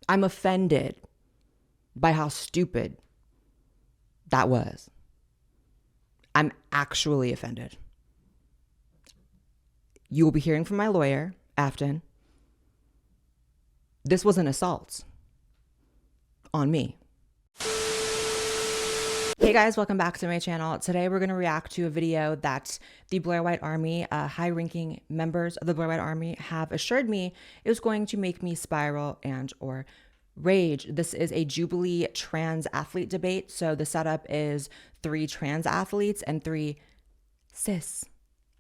I'm offended by how stupid that was. I'm actually offended. You will be hearing from my lawyer, Afton. This was an assault on me. Hey guys, welcome back to my channel. Today we're going to react to a video that the Blaire White Army, high-ranking members of the Blaire White Army have assured me is going to make me spiral and or rage. This is a Jubilee trans athlete debate. So the setup is 3 trans athletes and 3 cis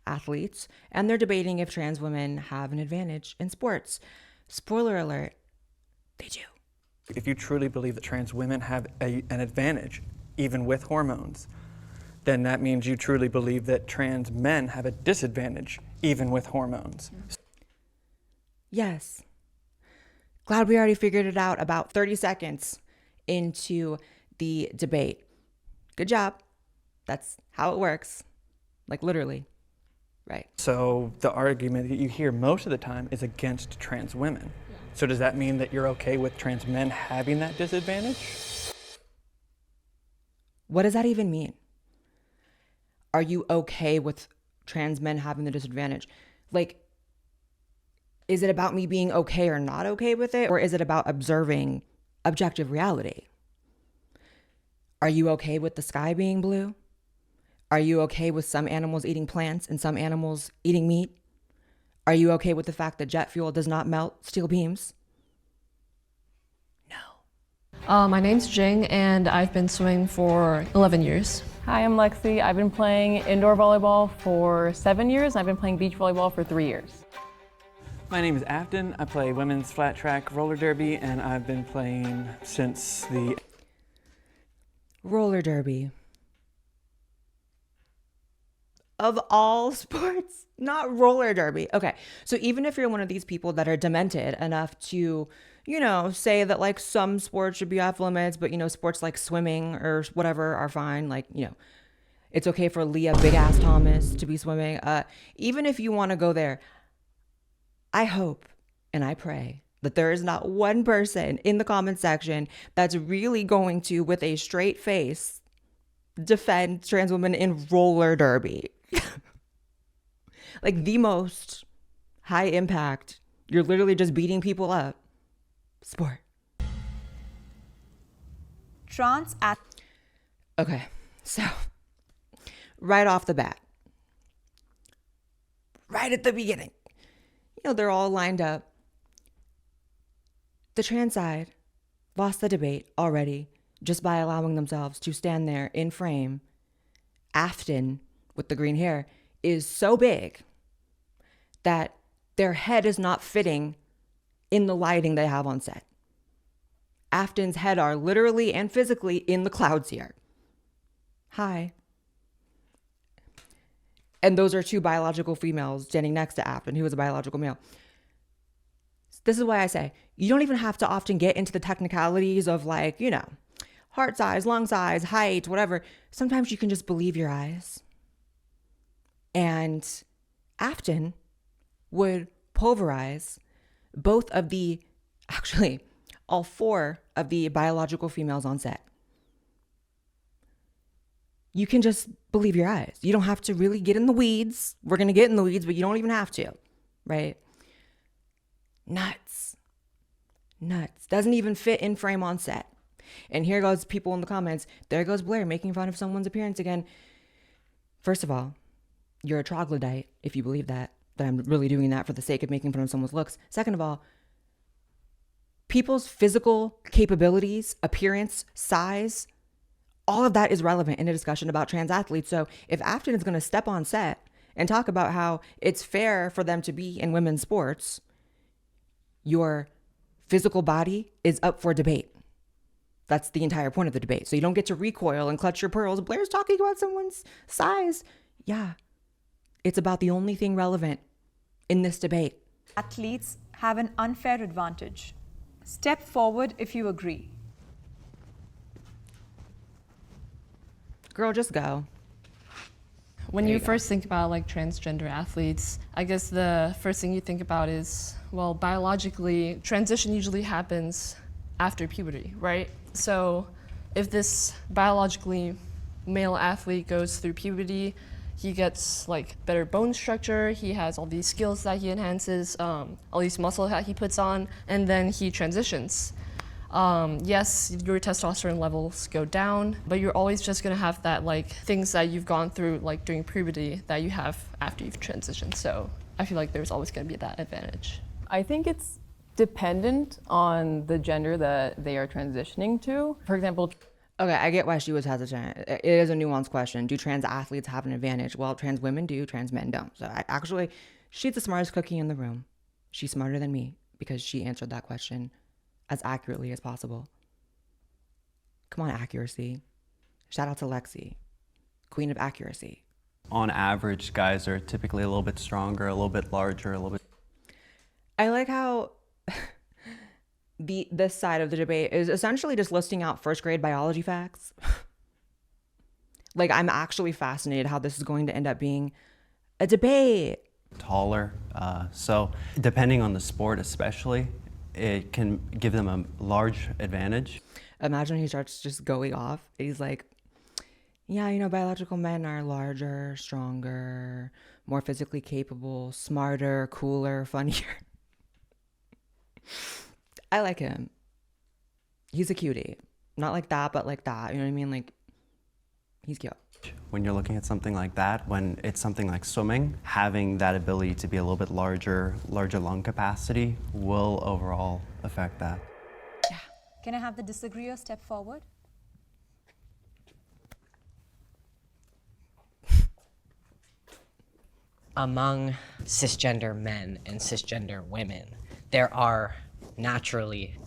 athletes, and they're debating if trans women have an advantage in sports. Spoiler alert, they do. If you truly believe that trans women have an advantage, even with hormones, then that means you truly believe that trans men have a disadvantage, even with hormones. Yes. Glad we already figured it out about 30 seconds into the debate. Good job. That's how it works. Like literally. Right. So the argument that you hear most of the time is against trans women. So does that mean that you're okay with trans men having that disadvantage? What does that even mean? Are you okay with trans men having the disadvantage? Like, is it about me being okay or not okay with it? Or is it about observing objective reality? Are you okay with the sky being blue? Are you okay with some animals eating plants and some animals eating meat? Are you okay with the fact that jet fuel does not melt steel beams? My name's Jing, and I've been swimming for 11 years. Hi, I'm Lexi. I've been playing indoor volleyball for 7 years, and I've been playing beach volleyball for 3 years. My name is Afton. I play women's flat track roller derby, and I've been playing since the Roller derby. Of all sports, not roller derby. Okay, so even if you're one of these people that are demented enough to, you know, say that like some sports should be off limits, but you know, sports like swimming or whatever are fine. Like, you know, it's okay for Leah Big Ass Thomas to be swimming. Even if you want to go there, I hope and I pray that there is not one person in the comment section that's really going to, with a straight face, defend trans women in roller derby. Like the most high impact, you're literally just beating people up sport. Okay, so right off the bat, right at the beginning, you know, they're all lined up. The trans side lost the debate already just by allowing themselves to stand there in frame. Afton, with the green hair, is so big that their head is not fitting in the lighting they have on set. Afton's head are literally and physically in the clouds here. Hi. And those are 2 biological females standing next to Afton, who is a biological male. This is why I say, you don't even have to often get into the technicalities of like, you know, heart size, lung size, height, whatever. Sometimes you can just believe your eyes. And Afton would pulverize both of the, actually, all 4 of the biological females on set. You can just believe your eyes. You don't have to really get in the weeds. We're going to get in the weeds, but you don't even have to, right? Nuts. Nuts. Doesn't even fit in frame on set. And here goes people in the comments. There goes Blaire making fun of someone's appearance again. First of all, you're a troglodyte if you believe that I'm really doing that for the sake of making fun of someone's looks. Second of all, people's physical capabilities, appearance, size, all of that is relevant in a discussion about trans athletes. So if Afton is going to step on set and talk about how it's fair for them to be in women's sports, your physical body is up for debate. That's the entire point of the debate. So you don't get to recoil and clutch your pearls. Blaire's talking about someone's size. Yeah, it's about the only thing relevant in this debate. Athletes have an unfair advantage. Step forward if you agree. Girl, just go. When you first think about like transgender athletes, I guess the first thing you think about is, well, biologically, transition usually happens after puberty, right? So if this biologically male athlete goes through puberty, he gets like better bone structure, he has all these skills that he enhances, all these muscle that he puts on, and then he transitions. Yes, your testosterone levels go down, but you're always just gonna have that like things that you've gone through like during puberty that you have after you've transitioned. So I feel like there's always gonna be that advantage. I think it's dependent on the gender that they are transitioning to. For example, Okay, I get why she was hesitant. It is a nuanced question. Do trans athletes have an advantage? Well, trans women do, trans men don't. So she's the smartest cookie in the room. She's smarter than me because she answered that question as accurately as possible. Come on, accuracy. Shout out to Lexi, queen of accuracy. On average, guys are typically a little bit stronger, a little bit larger, a little bit. I like how this side of the debate is essentially just listing out first grade biology facts. Like, I'm actually fascinated how this is going to end up being a debate. Taller. So depending on the sport especially, it can give them a large advantage. Imagine he starts just going off. He's like, yeah, biological men are larger, stronger, more physically capable, smarter, cooler, funnier. I like him. He's a cutie. Not like that, but like that. You know what I mean? Like, he's cute. When you're looking at something like that, when it's something like swimming, having that ability to be a little bit larger lung capacity will overall affect that. Yeah. Can I have the disagreeer step forward? Among cisgender men and cisgender women, there are naturally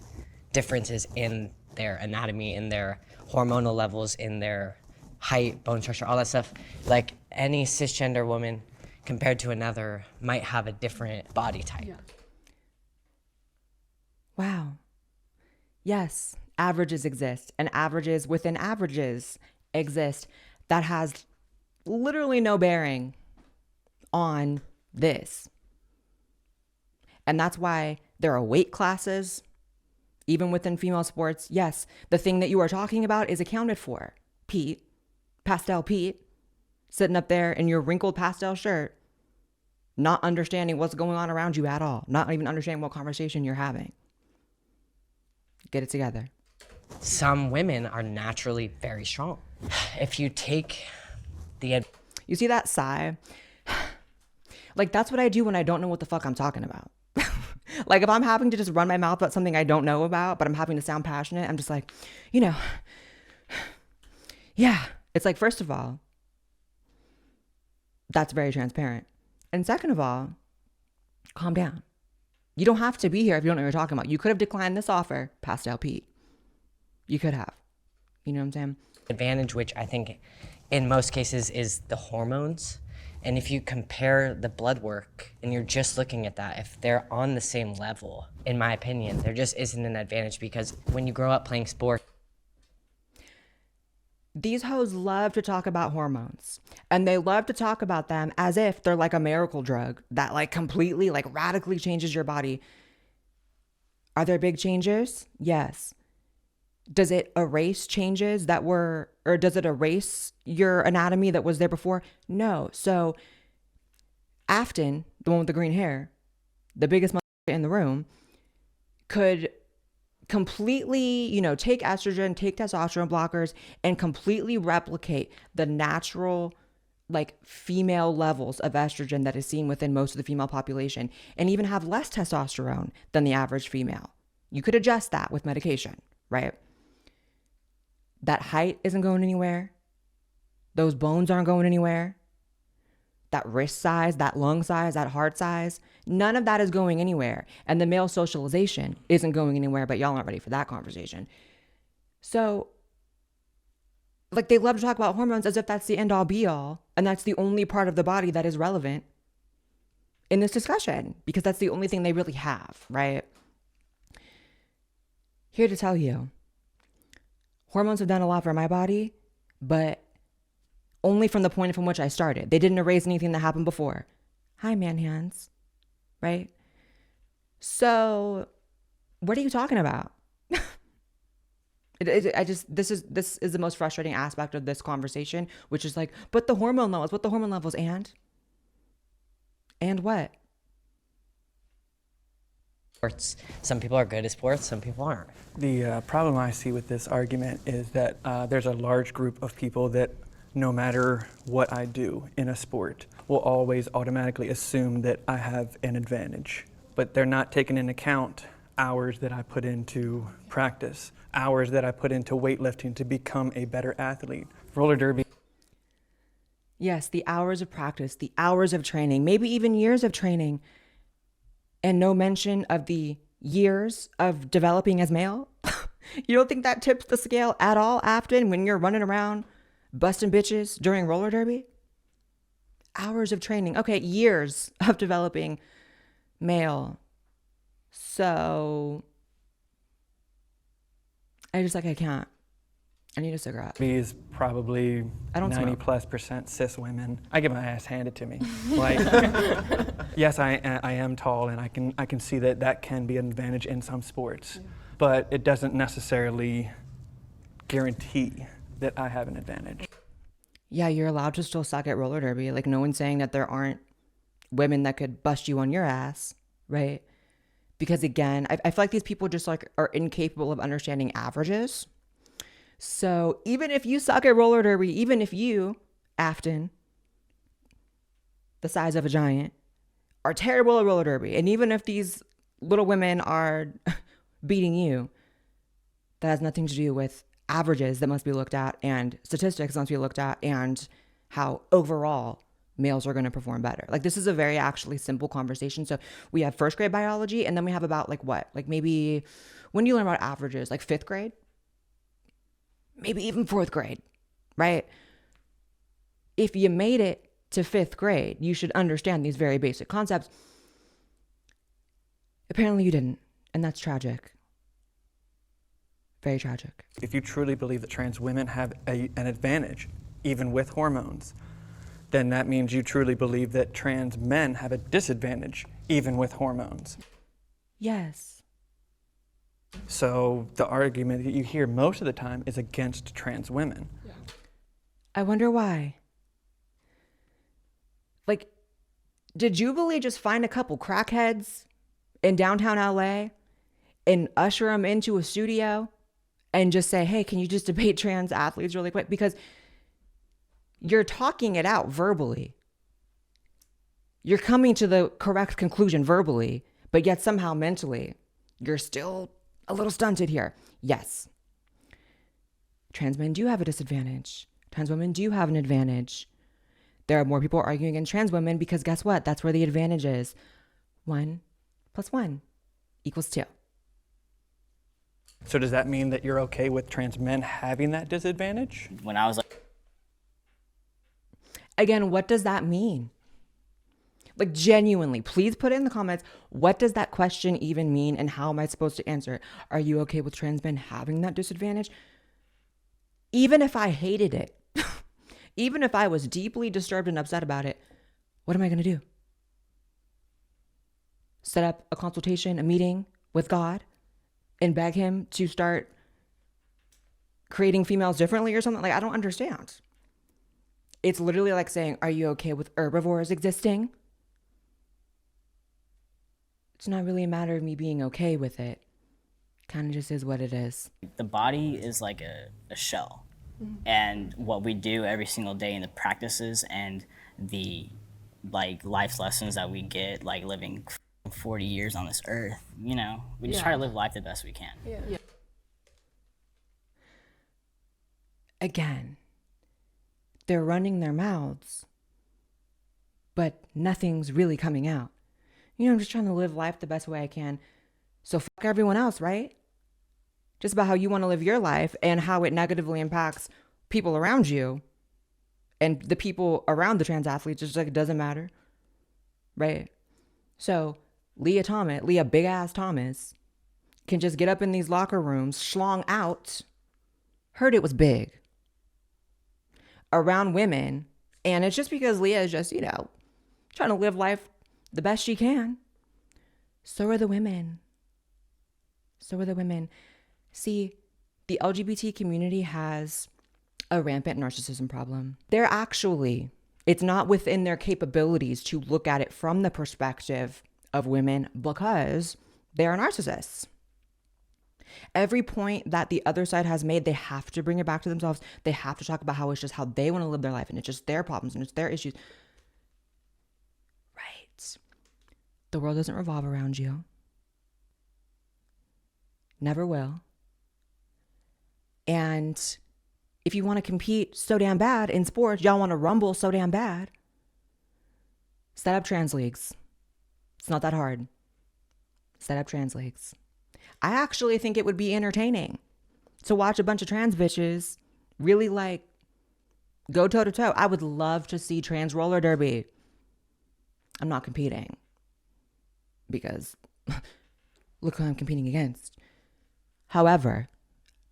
differences in their anatomy, in their hormonal levels, in their height, bone structure, all that stuff. Like any cisgender woman compared to another might have a different body type. Yeah. Wow. Yes, averages exist, and averages within averages exist. That has literally no bearing on this. And that's why there are weight classes, even within female sports. Yes, the thing that you are talking about is accounted for. Pete, Pastel Pete, sitting up there in your wrinkled pastel shirt, not understanding what's going on around you at all, not even understanding what conversation you're having. Get it together. Some women are naturally very strong. If you take the... You see that sigh? Like, that's what I do when I don't know what the fuck I'm talking about. Like, if I'm having to just run my mouth about something I don't know about, but I'm having to sound passionate, I'm just like, yeah. It's like, first of all, that's very transparent. And second of all, calm down. You don't have to be here if you don't know what you're talking about. You could have declined this offer, Pastel Pete. You could have. You know what I'm saying? advantage, which I think in most cases is the hormones. And if you compare the blood work and you're just looking at that, if they're on the same level, in my opinion, there just isn't an advantage, because when you grow up playing sports, these hoes love to talk about hormones, and they love to talk about them as if they're like a miracle drug that like completely, like radically changes your body. Are there big changes? Yes. Does it erase changes that were, or does it erase your anatomy that was there before? No. So Afton, the one with the green hair, the biggest motherfucker in the room, could completely, take estrogen, take testosterone blockers, and completely replicate the natural, like, female levels of estrogen that is seen within most of the female population, and even have less testosterone than the average female. You could adjust that with medication, right? That height isn't going anywhere. Those bones aren't going anywhere. That wrist size, that lung size, that heart size, none of that is going anywhere. And the male socialization isn't going anywhere, but y'all aren't ready for that conversation. So, like, they love to talk about hormones as if that's the end all be all, and that's the only part of the body that is relevant in this discussion, because that's the only thing they really have, right? Here to tell you, hormones have done a lot for my body, but only from the point from which I started. They didn't erase anything that happened before. Hi, man hands, right? So what are you talking about? This is the most frustrating aspect of this conversation, which is like, but the hormone levels, and what? Sports. Some people are good at sports, some people aren't. The problem I see with this argument is that there's a large group of people that no matter what I do in a sport will always automatically assume that I have an advantage. But they're not taking into account hours that I put into practice, hours that I put into weightlifting to become a better athlete. Roller derby. Yes, the hours of practice, the hours of training, maybe even years of training, and no mention of the years of developing as male. You don't think that tips the scale at all, Afton, when you're running around busting bitches during roller derby? Hours of training. Okay, years of developing male. So I can't. I need a cigarette. Is probably I don't 90+% cis women. I get my ass handed to me. Like, yes, I am tall, and I can see that can be an advantage in some sports, but it doesn't necessarily guarantee that I have an advantage. Yeah, you're allowed to still suck at roller derby. Like, no one's saying that there aren't women that could bust you on your ass, right? Because again, I feel like these people just like are incapable of understanding averages. So even if you suck at roller derby, even if you, Afton, the size of a giant, are terrible at roller derby, and even if these little women are beating you, that has nothing to do with averages that must be looked at and statistics that must be looked at and how overall males are going to perform better. Like, this is a very actually simple conversation. So we have first grade biology, and then we have about like what? Like maybe when do you learn about averages? Like fifth grade? Maybe even fourth grade, right? If you made it to fifth grade, you should understand these very basic concepts. Apparently you didn't, and that's tragic. Very tragic. If you truly believe that trans women have an advantage, even with hormones, then that means you truly believe that trans men have a disadvantage, even with hormones. Yes. So the argument that you hear most of the time is against trans women. I wonder why. Like, did Jubilee just find a couple crackheads in downtown LA and usher them into a studio and just say, hey, can you just debate trans athletes really quick? Because you're talking it out verbally. You're coming to the correct conclusion verbally, but yet somehow mentally, you're still a little stunted here. Yes. Trans men do have a disadvantage. Trans women do have an advantage. There are more people arguing against trans women because guess what? That's where the advantage is. 1 + 1 = 2. So does that mean that you're okay with trans men having that disadvantage? When I was like, Again, what does that mean? Like, genuinely, please put it in the comments. What does that question even mean, and how am I supposed to answer it? Are you okay with trans men having that disadvantage? Even if I hated it, even if I was deeply disturbed and upset about it, what am I going to do? Set up a consultation, a meeting with God, and beg him to start creating females differently or something? Like, I don't understand. It's literally like saying, are you okay with herbivores existing? It's not really a matter of me being okay with it. Kind of just is what it is. the body is like a shell. And what we do every single day in the practices and the like life lessons that we get, like living 40 years on this earth, you know, we just try to live life the best we can. Yeah. Again, they're running their mouths, but nothing's really coming out. You know, I'm just trying to live life the best way I can. So fuck everyone else, right? Just about how you want to live your life and how it negatively impacts people around you and the people around the trans athletes. Just like, it doesn't matter, right? So Leah big ass Thomas, can just get up in these locker rooms, schlong out, heard it was big, around women. And it's just because Leah is just, you know, trying to live life the best she can. So are the women. So are the women. See, the LGBT community has a rampant narcissism problem. It's not within their capabilities to look at it from the perspective of women because they are narcissists. Every point that the other side has made, they have to bring it back to themselves. They have to talk about how it's just how they want to live their life and it's just their problems and it's their issues. Right. The world doesn't revolve around you. Never will. And if you want to compete so damn bad in sports, y'all want to rumble so damn bad, set up trans leagues. It's not that hard. Set up trans leagues. I actually think it would be entertaining to watch a bunch of trans bitches really like go toe to toe. I would love to see trans roller derby. I'm not competing because look who I'm competing against. However,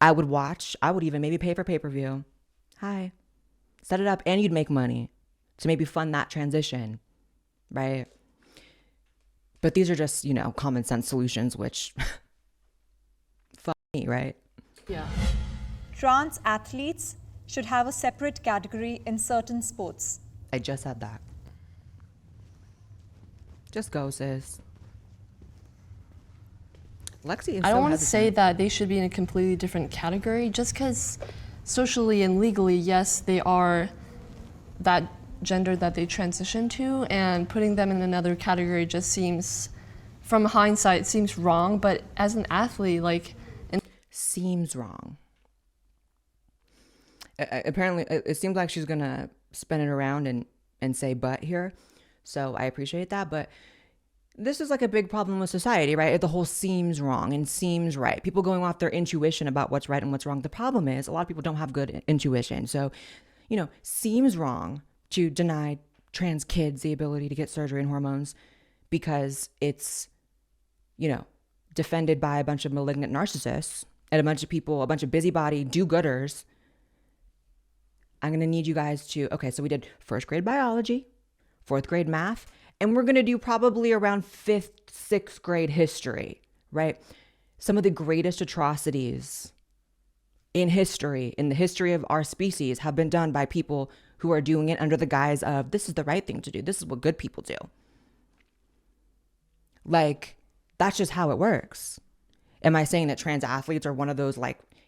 I would even maybe pay for pay-per-view. Hi. Set it up and you'd make money to maybe fund that transition, right? But these are just, common sense solutions, which fuck me, right? Yeah. Trans athletes should have a separate category in certain sports. I just said that. Just go, sis. Lexi is I don't so want to say hesitant. that they should be in a completely different category just because socially and legally, yes, they are that gender that they transition to, and putting them in another category just seems, from hindsight, seems wrong. But as an athlete, Seems wrong. Apparently, it seems like she's going to spin it around and say but here. So I appreciate that. But this is like a big problem with society, right? The whole seems wrong and seems right. People going off their intuition about what's right and what's wrong. The problem is a lot of people don't have good intuition. So, seems wrong to deny trans kids the ability to get surgery and hormones because it's, defended by a bunch of malignant narcissists and a bunch of people, a bunch of busybody do-gooders. I'm going to need you guys to, okay, so we did first grade biology, fourth grade math, and we're going to do probably around fifth, sixth grade history, right? Some of the greatest atrocities in history, in the history of our species, have been done by people who are doing it under the guise of this is the right thing to do. This is what good people do. That's just how it works. Am I saying that trans athletes are one of those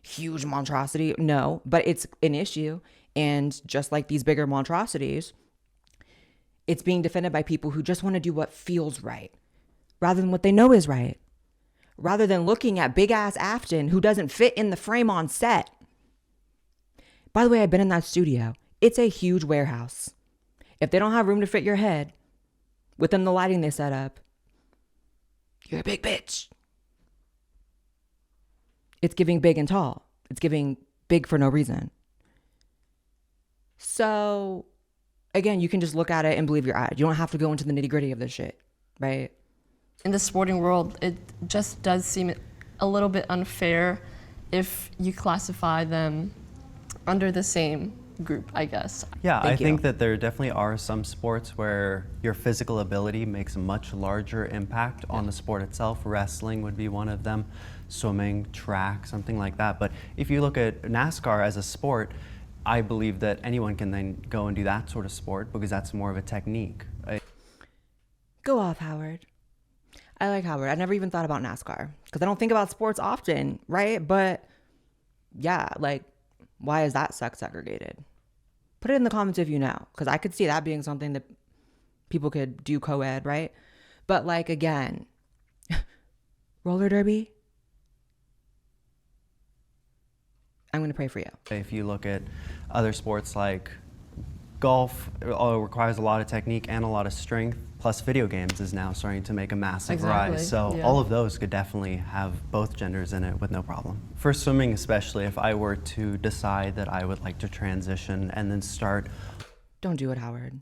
huge monstrosity? No, but it's an issue. And just like these bigger monstrosities, it's being defended by people who just want to do what feels right rather than what they know is right. Rather than looking at big ass Afton who doesn't fit in the frame on set. By the way, I've been in that studio. It's a huge warehouse. If they don't have room to fit your head within the lighting they set up, you're a big bitch. It's giving big and tall. It's giving big for no reason. So, again, you can just look at it and believe your eyes. You don't have to go into the nitty gritty of this shit, right? in the sporting world, it just does seem a little bit unfair if you classify them under the same group, I guess. Yeah, Thank I you. think that there definitely are some sports where your physical ability makes a much larger impact on the sport itself. Wrestling would be one of them, swimming, track, something like that. But if you look at NASCAR as a sport, I believe that anyone can then go and do that sort of sport because that's more of a technique. Go off, Howard. I like Howard. I never even thought about NASCAR because I don't think about sports often, right? But yeah, like, why is that sex segregated? Put it in the comments if you know, because I could see that being something that people could do co-ed, right? But like, again, roller derby, I'm going to pray for you. If you look at other sports like golf, it all requires a lot of technique and a lot of strength, plus video games is now starting to make a massive rise. So yeah. all of those could definitely have both genders in it with no problem. For swimming especially, if I were to decide that I would like to transition and then start... Don't do it, Howard.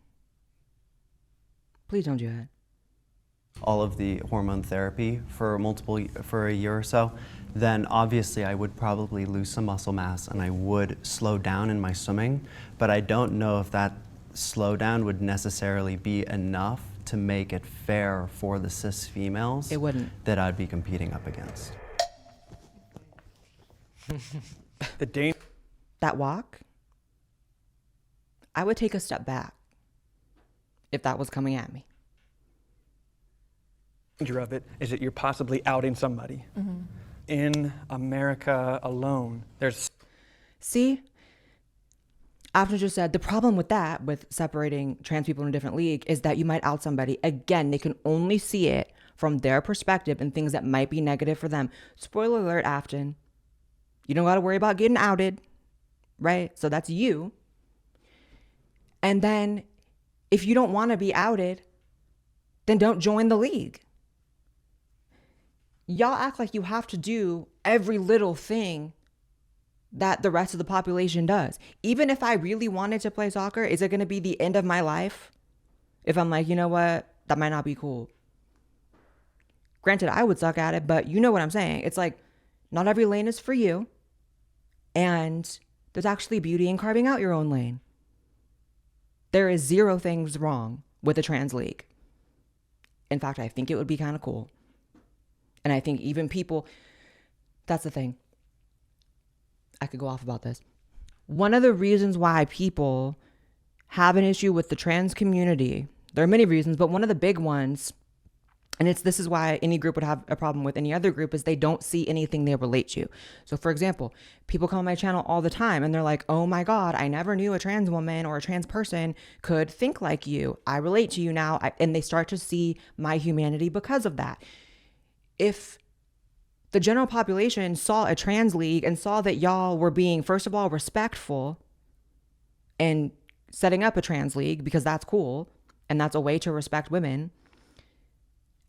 Please don't do it. all of the hormone therapy for a year or so, then obviously I would probably lose some muscle mass and I would slow down in my swimming, but I don't know if that slowdown would necessarily be enough to make it fair for the cis females It wouldn't. that I'd be competing up against. The danger That walk, I would take a step back if that was coming at me. of it is that you're possibly outing somebody. In America alone, there's See, After just said the problem with that, with separating trans people in a different league, is that you might out somebody. Again, they can only see it from their perspective and things that might be negative for them. Spoiler alert, Afton. You don't got to worry about getting outed, right? So that's you. And then if you don't want to be outed, then don't join the league. Y'all act like you have to do every little thing that the rest of the population does. Even if I really wanted to play soccer, is it going to be the end of my life if I'm like, you know what, that might not be cool? Granted, I would suck at it, but you know what I'm saying. It's like, not every lane is for you. And there's actually beauty in carving out your own lane. There is zero things wrong with the trans league. In fact, I think it would be kind of cool. And I think even people, that's the thing. I could go off about this. One of the reasons why people have an issue with the trans community, there are many reasons, but one of the big ones, and this is why any group would have a problem with any other group, is they don't see anything they relate to. So for example, people come on my channel all the time and they're like, oh my God, I never knew a trans woman or a trans person could think like you. I relate to you now. And they start to see my humanity because of that. If the general population saw a trans league and saw that y'all were being, first of all, respectful and setting up a trans league because that's cool and that's a way to respect women,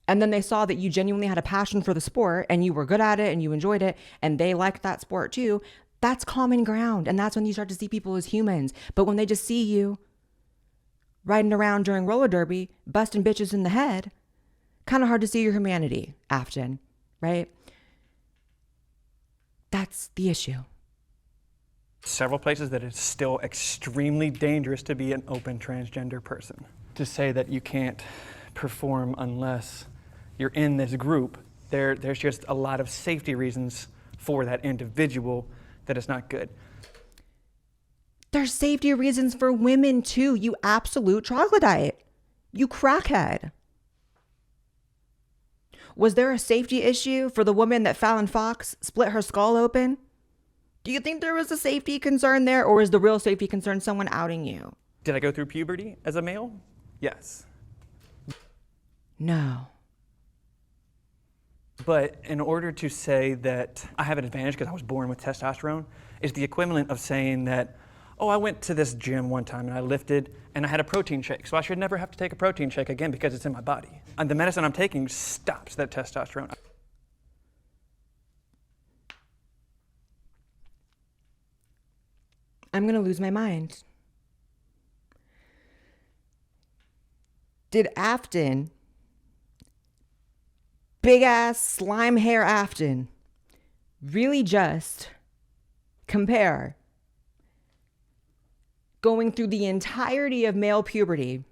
and then they saw that you genuinely had a passion for the sport and you were good at it and you enjoyed it and they liked that sport too, that's common ground. And that's when you start to see people as humans. But when they just see you riding around during roller derby, busting bitches in the head, kind of hard to see your humanity, Afton, right? That's the issue. several places that it's still extremely dangerous to be an open transgender person. To say that you can't perform unless you're in this group, there's just a lot of safety reasons for that individual that it's not good. There's safety reasons for women too, you absolute troglodyte. You crackhead. Was there a safety issue for the woman that Fallon Fox split her skull open? Do you think there was a safety concern there, or is the real safety concern someone outing you? Did I go through puberty as a male? Yes. No. But in order to say that I have an advantage because I was born with testosterone is the equivalent of saying that, oh, I went to this gym one time and I lifted and I had a protein shake, so I should never have to take a protein shake again because it's in my body. And the medicine I'm taking stops that testosterone. I'm going to lose my mind. Did Afton, big ass slime hair Afton, really just compare going through the entirety of male puberty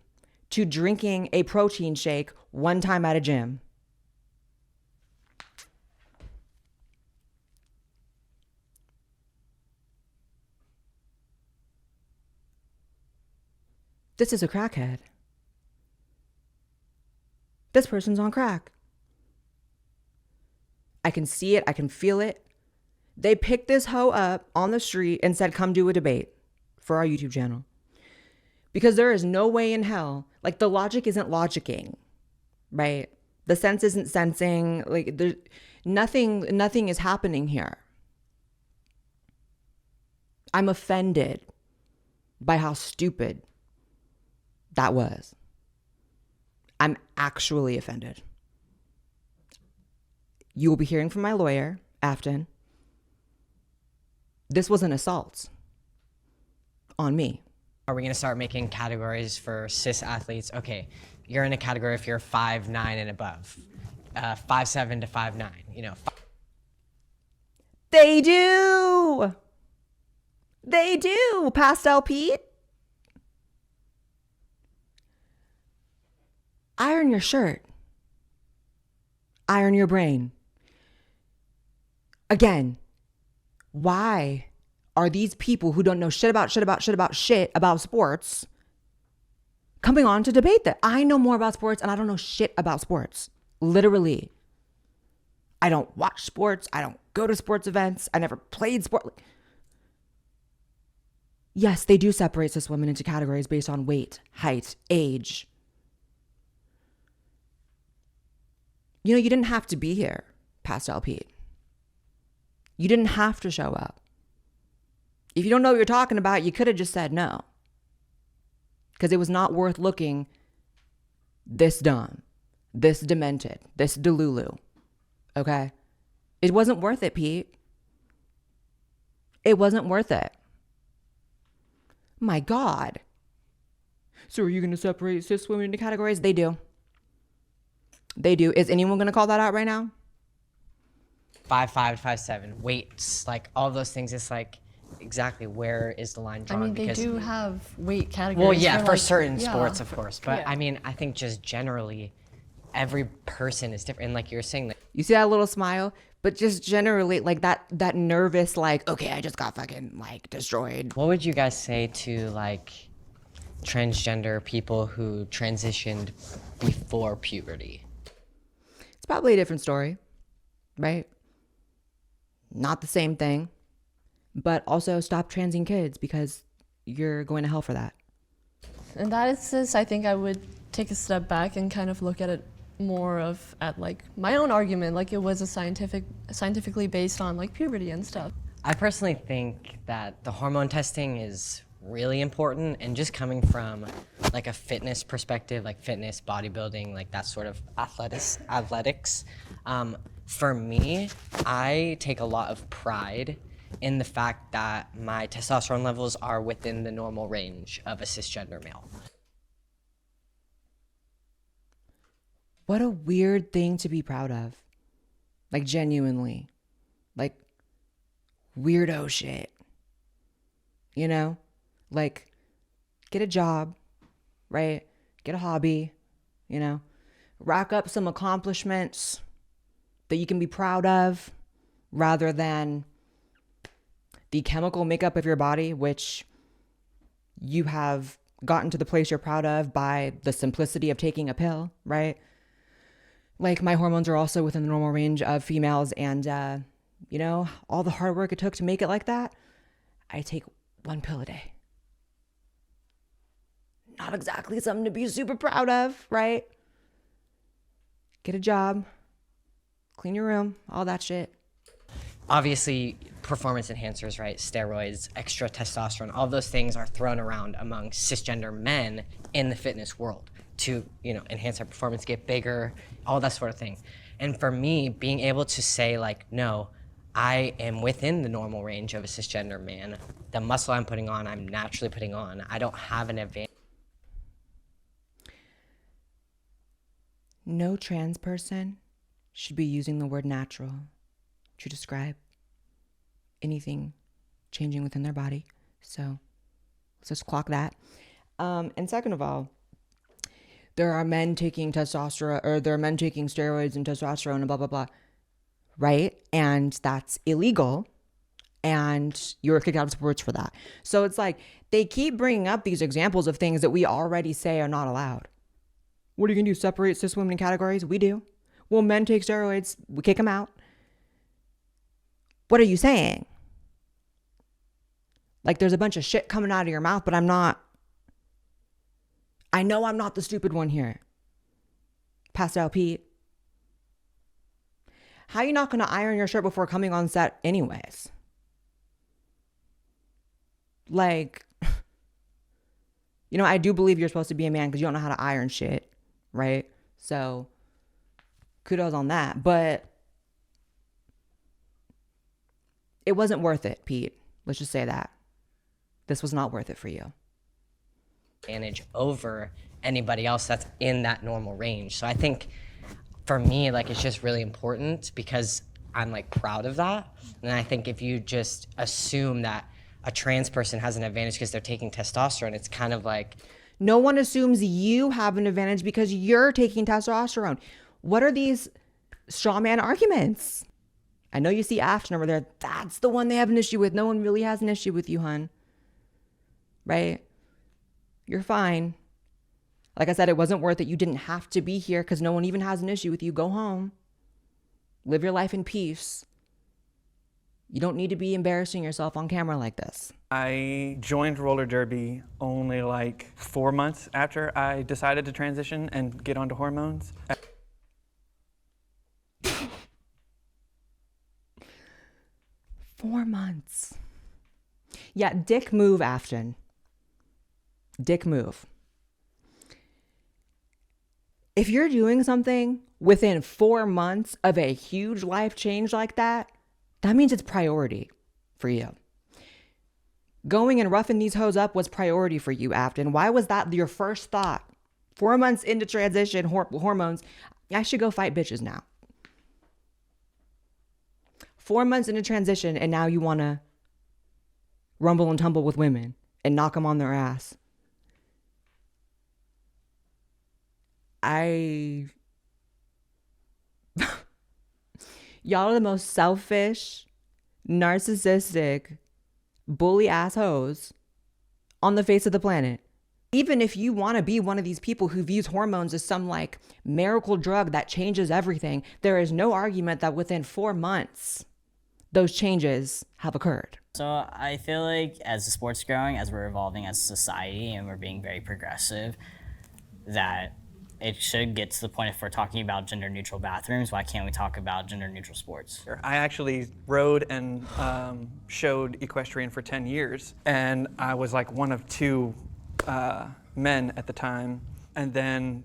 to drinking a protein shake one time at a gym? This is a crackhead. This person's on crack. I can see it. I can feel it. They picked this hoe up on the street and said, come do a debate for our YouTube channel. Because there is no way in hell, like the logic isn't logicking, right? The sense isn't sensing, like there's nothing is happening here. I'm offended by how stupid that was. I'm actually offended. You will be hearing from my lawyer, Afton. This was an assault on me. Are we going to start making categories for cis athletes? Okay, you're in a category if you're 5'9" and above, 5'7" to 5'9", you know. They do. They do, Pastel Pete. Iron your shirt. Iron your brain. Again, Why are these people who don't know shit about sports coming on to debate that? I know more about sports and I don't know shit about sports. Literally. I don't watch sports. I don't go to sports events. I never played sport. Yes, they do separate cis women into categories based on weight, height, age. You know, you didn't have to be here, Pastel Pete. You didn't have to show up. If you don't know what you're talking about, you could have just said no. Because it was not worth looking this dumb, this demented, this delulu. Okay? It wasn't worth it, Pete. It wasn't worth it. My God. So are you going to separate cis women into categories? They do. They do. Is anyone going to call that out right now? 5'5", 5'7", weights, like all those things. It's like, exactly where is the line I drawn? mean, they Because, do have weight categories. well, yeah, for like, certain yeah. sports, of course. But Yeah. I mean, I think just generally, every person is different. And like you were saying, like, You see that little smile? But just generally, like that nervous, like, okay, I just got fucking, like, destroyed. what would you guys say to like transgender people who transitioned before puberty? It's probably a different story, right? Not the same thing. But also stop transing kids because you're going to hell for that. In that instance, I think I would take a step back and kind of look at it more of at like my own argument, like it was a scientifically based on like puberty and stuff. I personally think that the hormone testing is really important, and just coming from like a fitness perspective, like fitness, bodybuilding, like that sort of athletics. For me, I take a lot of pride in the fact that my testosterone levels are within the normal range of a cisgender male. What a weird thing to be proud of. Like, genuinely. Like, weirdo shit. You know? Like, get a job, right? Get a hobby, you know? Rack up some accomplishments that you can be proud of rather than the chemical makeup of your body, which you have gotten to the place you're proud of by the simplicity of taking a pill, right? Like, my hormones are also within the normal range of females, and, you know, all the hard work it took to make it like that, I take one pill a day. Not exactly something to be super proud of, right? Get a job, clean your room, all that shit. Obviously, performance enhancers, right? Steroids, extra testosterone, all those things are thrown around among cisgender men in the fitness world to, you know, enhance our performance, get bigger, all that sort of thing. And for me, being able to say like, no, I am within the normal range of a cisgender man. The muscle I'm putting on, I'm naturally putting on. I don't have an advantage. No trans person should be using the word natural to describe anything changing within their body. So let's just clock that. And second of all, there are men taking testosterone, or there are men taking steroids and testosterone and blah, blah, blah. Right? And that's illegal. And you were kicked out of sports for that. So it's like they keep bringing up these examples of things that we already say are not allowed. What are you going to do? Separate cis women in categories? We do. Well, men take steroids. We kick them out. What are you saying? Like, there's a bunch of shit coming out of your mouth, but I'm not. I know I'm not the stupid one here. Pastel Pete. How are you not going to iron your shirt before coming on set anyways? Like, you know, I do believe you're supposed to be a man because you don't know how to iron shit, right? So, kudos on that. But it wasn't worth it, Pete. Let's just say that. This was not worth it for you. Advantage over anybody else that's in that normal range. So I think for me, like, it's just really important because I'm like proud of that. And I think if you just assume that a trans person has an advantage because they're taking testosterone, it's kind of like, no one assumes you have an advantage because you're taking testosterone. What are these straw man arguments? I know you see Afton over there. That's the one they have an issue with. No one really has an issue with you, hun. Right? You're fine. Like I said, it wasn't worth it. You didn't have to be here because no one even has an issue with you. Go home. Live your life in peace. You don't need to be embarrassing yourself on camera like this. I joined roller derby only like 4 months after I decided to transition and get onto hormones. 4 months. Yeah, dick move, Afton. Dick move. If you're doing something within 4 months of a huge life change like that, that means it's priority for you. Going and roughing these hoes up was priority for you, Afton. Why was that your first thought? 4 months into transition, hormones, I should go fight bitches now. 4 months into transition, and now you want to rumble and tumble with women and knock them on their ass. Y'all are the most selfish, narcissistic, bully assholes on the face of the planet. Even if you want to be one of these people who views hormones as some like miracle drug that changes everything, there is no argument that within 4 months, those changes have occurred. So I feel like as the sport's growing, as we're evolving as a society and we're being very progressive, that it should get to the point if we're talking about gender neutral bathrooms, why can't we talk about gender neutral sports? I actually rode and showed equestrian for 10 years, and I was like one of 2 men at the time. And then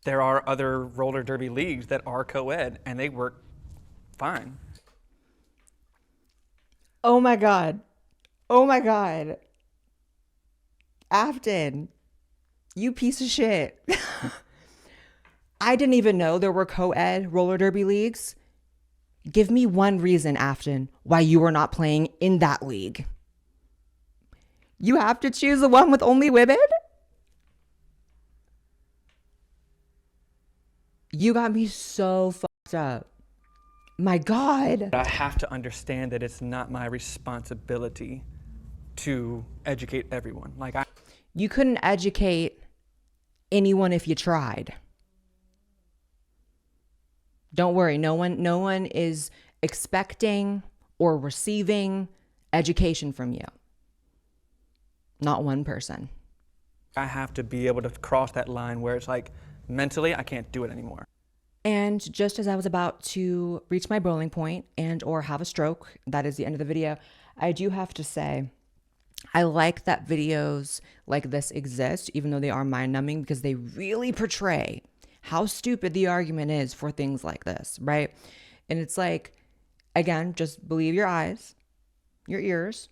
there are other roller derby leagues that are co-ed, and they work fine. Oh my God. Oh my God. Afton, you piece of shit. I didn't even know there were co-ed roller derby leagues. Give me one reason, Afton, why you are not playing in that league. You have to choose the one with only women? You got me so fucked up. My God. I have to understand that it's not my responsibility to educate everyone. You couldn't educate anyone if you tried. Don't worry, no one is expecting or receiving education from you. Not one person. I have to be able to cross that line where it's like, mentally, I can't do it anymore. And just as I was about to reach my boiling point and or have a stroke, that is the end of the video, I do have to say, I like that videos like this exist, even though they are mind-numbing, because they really portray how stupid the argument is for things like this, right? And it's like, again, just believe your eyes, your ears,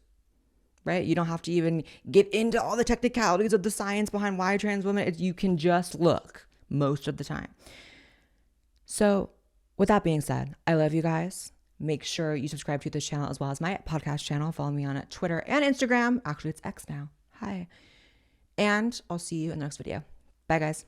right? You don't have to even get into all the technicalities of the science behind why trans women, you can just look most of the time. So with that being said, I love you guys. Make sure you subscribe to this channel as well as my podcast channel. Follow me on Twitter and Instagram. Actually, it's X now. Hi. And I'll see you in the next video. Bye, guys.